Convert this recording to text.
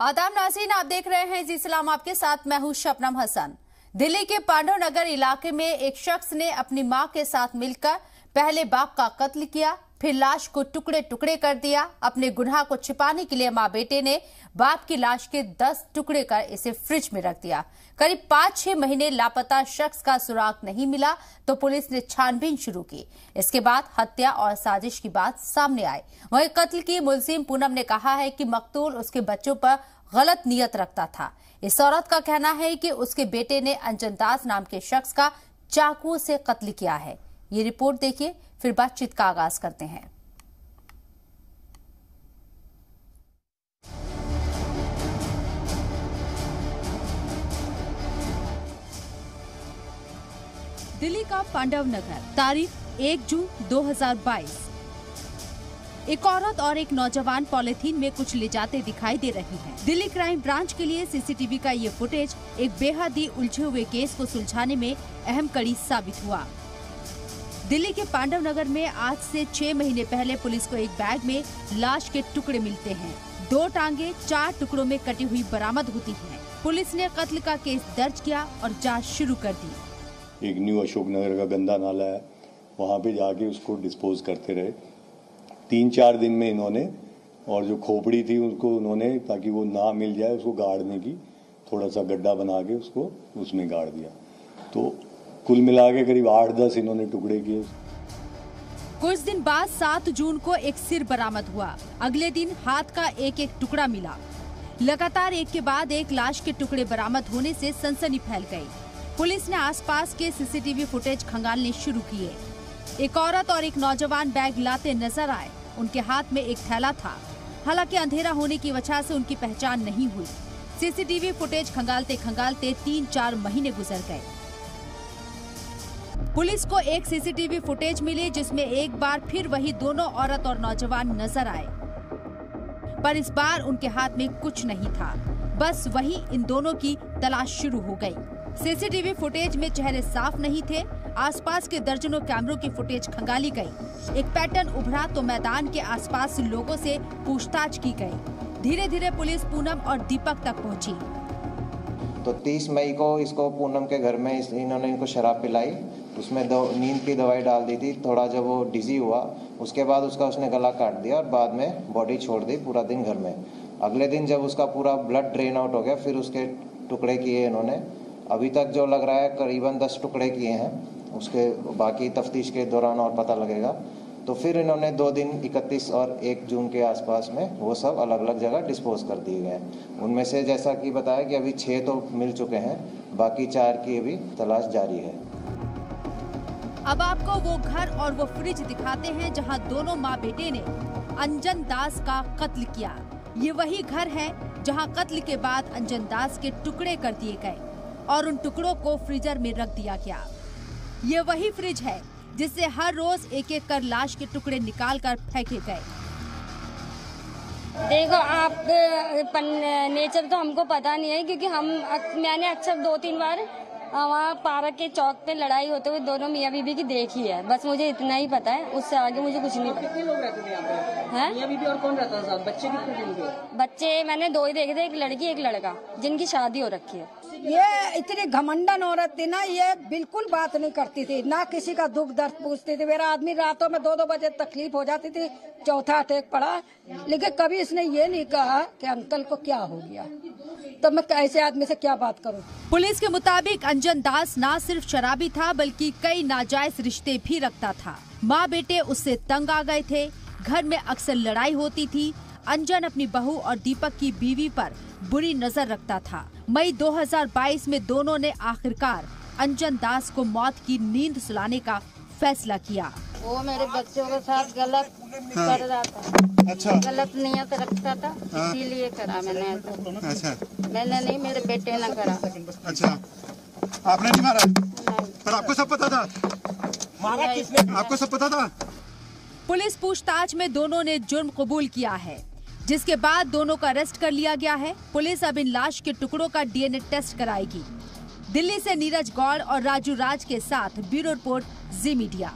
आदाब नाज़रीन, आप देख रहे हैं जी सलाम, आपके साथ मैं हूं शबनम हसन। दिल्ली के पांडव नगर इलाके में एक शख्स ने अपनी मां के साथ मिलकर पहले बाप का कत्ल किया, फिर लाश को टुकड़े टुकड़े कर दिया। अपने गुनाह को छिपाने के लिए मां बेटे ने बाप की लाश के 10 टुकड़े कर इसे फ्रिज में रख दिया। करीब 5-6 महीने लापता शख्स का सुराग नहीं मिला तो पुलिस ने छानबीन शुरू की। इसके बाद हत्या और साजिश की बात सामने आई। वहीं कत्ल की मुलजिम पूनम ने कहा है कि मकतूल उसके बच्चों पर गलत नियत रखता था। इस औरत का कहना है कि उसके बेटे ने अंजन दास नाम के शख्स का चाकू से कत्ल किया है। ये रिपोर्ट देखिए, फिर बातचीत का आगाज करते हैं। दिल्ली का पांडव नगर, तारीख 1 जून 2022। एक औरत और एक नौजवान पॉलिथीन में कुछ ले जाते दिखाई दे रही हैं। दिल्ली क्राइम ब्रांच के लिए सीसीटीवी का ये फुटेज एक बेहद ही उलझे हुए केस को सुलझाने में अहम कड़ी साबित हुआ। दिल्ली के पांडव नगर में आज से 6 महीने पहले पुलिस को एक बैग में लाश के टुकड़े मिलते हैं। 2 टांगे 4 टुकड़ों में कटी हुई बरामद होती हैं। पुलिस ने कत्ल का केस दर्ज किया और जांच शुरू कर दी। एक न्यू अशोक नगर का गंदा नाला है, वहाँ पे जाके उसको डिस्पोज करते रहे। 3-4 दिन में इन्होंने, और जो खोपड़ी थी उसको उन्होंने, ताकि वो ना मिल जाए, उसको गाड़ने की थोड़ा सा गड्ढा बना के उसको उसमें गाड़ दिया। तो कुल मिला के करीब 8-10 इन्होंने टुकड़े किए। कुछ दिन बाद 7 जून को एक सिर बरामद हुआ। अगले दिन हाथ का एक टुकड़ा मिला। लगातार एक के बाद एक लाश के टुकड़े बरामद होने से सनसनी फैल गई। पुलिस ने आसपास के सीसीटीवी फुटेज खंगालने शुरू किए। एक औरत और एक नौजवान बैग लाते नजर आए। उनके हाथ में एक थैला था। हालांकि अंधेरा होने की वजह से उनकी पहचान नहीं हुई। सीसीटीवी फुटेज खंगालते खंगालते 3-4 महीने गुजर गए। पुलिस को एक सीसीटीवी फुटेज मिली जिसमें एक बार फिर वही दोनों औरत और नौजवान नजर आए, पर इस बार उनके हाथ में कुछ नहीं था। बस वही इन दोनों की तलाश शुरू हो गई। सीसीटीवी फुटेज में चेहरे साफ नहीं थे। आसपास के दर्जनों कैमरों की फुटेज खंगाली गई। एक पैटर्न उभरा तो मैदान के आसपास लोगों से पूछताछ की गई। धीरे धीरे पुलिस पूनम और दीपक तक पहुंची। तो 30 मई को इसको पूनम के घर में इन्होंने इनको शराब पिलाई, उसमें नींद की दवाई डाल दी थी। थोड़ा जब वो डिजी हुआ उसके बाद उसने गला काट दिया और बाद में बॉडी छोड़ दी पूरा दिन घर में। अगले दिन जब उसका पूरा ब्लड ड्रेन आउट हो गया फिर उसके टुकड़े किए इन्होंने। अभी तक जो लग रहा है करीबन 10 टुकड़े किए हैं। उसके बाकी तफ्तीश के दौरान और पता लगेगा। तो फिर इन्होंने 2 दिन 31 और 1 जून के आसपास में वो सब अलग अलग जगह डिस्पोज कर दिए गए। उनमें से जैसा कि बताया कि अभी 6 तो मिल चुके हैं, बाकी 4 की अभी तलाश जारी है। अब आपको वो घर और वो फ्रिज दिखाते हैं जहां दोनों माँ बेटे ने अंजन दास का कत्ल किया। ये वही घर है जहां कत्ल के बाद अंजन दास के टुकड़े कर दिए गए और उन टुकड़ों को फ्रीजर में रख दिया गया। ये वही फ्रिज है जिससे हर रोज एक एक कर लाश के टुकड़े निकालकर फेंके गए। देखो, आप नेचर तो हमको पता नहीं है, क्योंकि मैंने अक्सर 2-3 बार वहाँ पार्क के चौक पे लड़ाई होते हुए दोनों मियाँ बीबी की देखी है। बस मुझे इतना ही पता है, उससे आगे मुझे कुछ नहीं पता। कितने लोग रहते थे यहाँ पे? मियाँ बीबी और कौन रहता था साथ? बच्चे कितने थे उनके? बच्चे मैंने 2 ही देखे थे, एक लड़की एक लड़का, जिनकी शादी हो रखी है। ये इतनी घमंडन औरत थी ना, ये बिल्कुल बात नहीं करती थी, ना किसी का दुख दर्द पूछती थी। मेरा आदमी रातों में 2-2 बजे तकलीफ हो जाती थी, चौथा अटैक पड़ा, लेकिन कभी इसने ये नहीं कहा कि अंकल को क्या हो गया। तो मैं ऐसे आदमी से क्या बात करूं? पुलिस के मुताबिक अंजन दास न सिर्फ शराबी था बल्कि कई नाजायज रिश्ते भी रखता था। माँ बेटे उससे तंग आ गए थे। घर में अक्सर लड़ाई होती थी। अंजन अपनी बहू और दीपक की बीवी पर बुरी नजर रखता था। मई 2022 में दोनों ने आखिरकार अंजन दास को मौत की नींद सुलाने का फैसला किया। वो मेरे बच्चों के साथ गलत कर रहा था। अच्छा। गलत नियत रखता था, इसीलिए करा मैंने। अच्छा। मैंने नहीं, मेरे बेटे ने करा। अच्छा, आपने नहीं मारा? पर आपको सब पता था? मारा किसने? आपको सब पता था? पुलिस पूछताछ में दोनों ने जुर्म कबूल किया है, जिसके बाद दोनों का अरेस्ट कर लिया गया है। पुलिस अब इन लाश के टुकड़ों का डीएनए टेस्ट कराएगी। दिल्ली से नीरज गौड़ और राजू राज के साथ ब्यूरो रिपोर्ट, जी मीडिया।